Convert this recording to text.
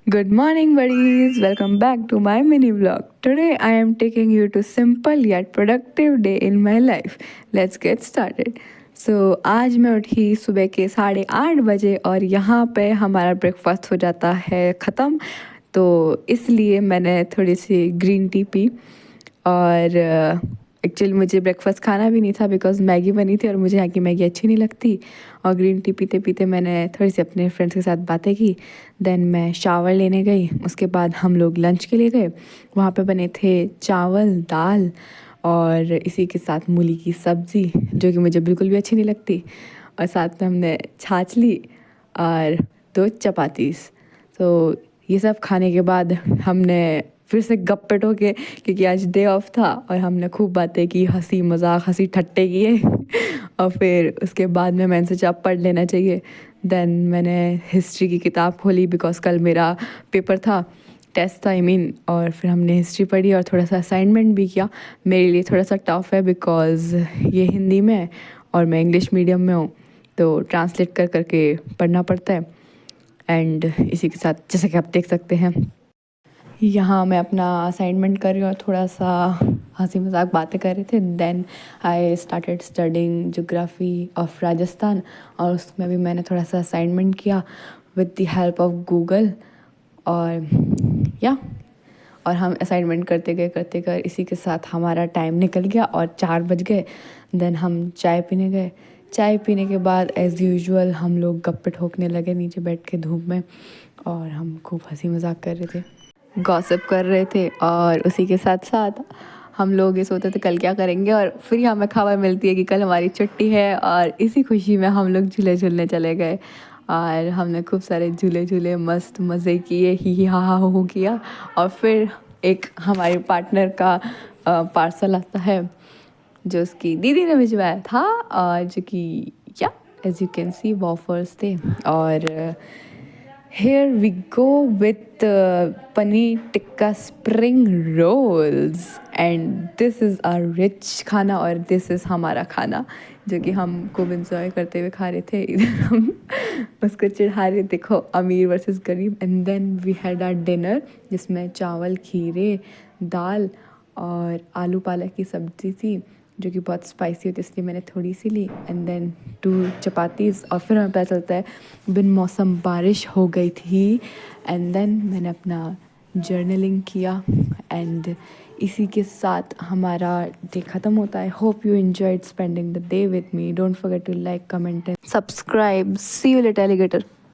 Good morning, buddies. Welcome back to my mini vlog. Today I am taking you to simple yet productive day in my life. Let's get started. आज मैं उठी सुबह के 8:30 बजे और यहाँ पे हमारा ब्रेकफास्ट हो जाता है ख़त्म। तो इसलिए मैंने थोड़ी सी ग्रीन टी पी और एक्चुअली मुझे ब्रेकफास्ट खाना भी नहीं था बिकॉज़ मैगी बनी थी और मुझे यहाँ की मैगी अच्छी नहीं लगती। और ग्रीन टी पीते पीते मैंने थोड़ी सी अपने फ्रेंड्स के साथ बातें की। देन मैं शावर लेने गई। उसके बाद हम लोग लंच के लिए गए। वहाँ पे बने थे चावल, दाल और इसी के साथ मूली की सब्ज़ी, जो कि मुझे बिल्कुल भी अच्छी नहीं लगती। और साथ में हमने छाछ ली और 2 चपातीस। तो ये सब खाने के बाद हमने फिर से गप्पे ठोके क्योंकि आज डे ऑफ था और हमने खूब बातें की, हंसी मजाक, हंसी ठट्टे किए। और फिर उसके बाद में मैंने सोचा अब पढ़ लेना चाहिए। देन मैंने हिस्ट्री की किताब खोली बिकॉज़ कल मेरा पेपर था, टेस्ट था आई मीन। और फिर हमने हिस्ट्री पढ़ी और थोड़ा सा असाइनमेंट भी किया। मेरे लिए थोड़ा सा टफ है बिकॉज़ ये हिंदी में है और मैं इंग्लिश मीडियम में हूँ, तो ट्रांसलेट कर करके पढ़ना पड़ता है। एंड इसी के साथ जैसे कि आप देख सकते हैं यहाँ मैं अपना असाइनमेंट कर रही हूँ और थोड़ा सा हंसी मजाक बातें कर रहे थे। Then I started studying geography of Rajasthan और उसमें भी मैंने थोड़ा सा असाइनमेंट किया with the help of Google. और या और हम असाइनमेंट करते गए इसी के साथ हमारा टाइम निकल गया और 4 बज गए। देन हम चाय पीने गए। चाय पीने के बाद एज़ यूजुअल हम लोग गप्पे ठोकने लगे नीचे बैठ के धूप में और हम खूब हंसी मजाक कर रहे थे, गॉसिप कर रहे थे। और उसी के साथ साथ हम लोग ये सोचते थे कल क्या करेंगे और फिर हमें खबर मिलती है कि कल हमारी छुट्टी है। और इसी खुशी में हम लोग झूले झूलने चले गए और हमने खूब सारे झूले झूले, मस्त मज़े किए, ही हा हो किया। और फिर एक हमारे पार्टनर का पार्सल आता है जो उसकी दीदी ने भिजवाया था और जो कि या एज यू कैन सी वॉफर्स थे। और here we go with paneer tikka spring rolls and this is our rich खाना और this is हमारा खाना जो कि हम खूब इंजॉय करते हुए खा रहे थे। इधर हम उसको चिढ़ा रहे, देखो अमीर वर्सेस गरीब। And then we had our dinner जिसमें चावल, खीरे, दाल और आलू पालक की सब्ज़ी थी जो कि बहुत स्पाइसी होती है, इसलिए मैंने थोड़ी सी ली। And then 2 chapatis. और फिर हमें पता चलता है बिन मौसम बारिश हो गई थी। एंड देन मैंने अपना जर्नलिंग किया एंड इसी के साथ हमारा डे ख़त्म होता है। Hope you enjoyed spending the day with me. Don't forget to like, comment and subscribe. See you later alligator.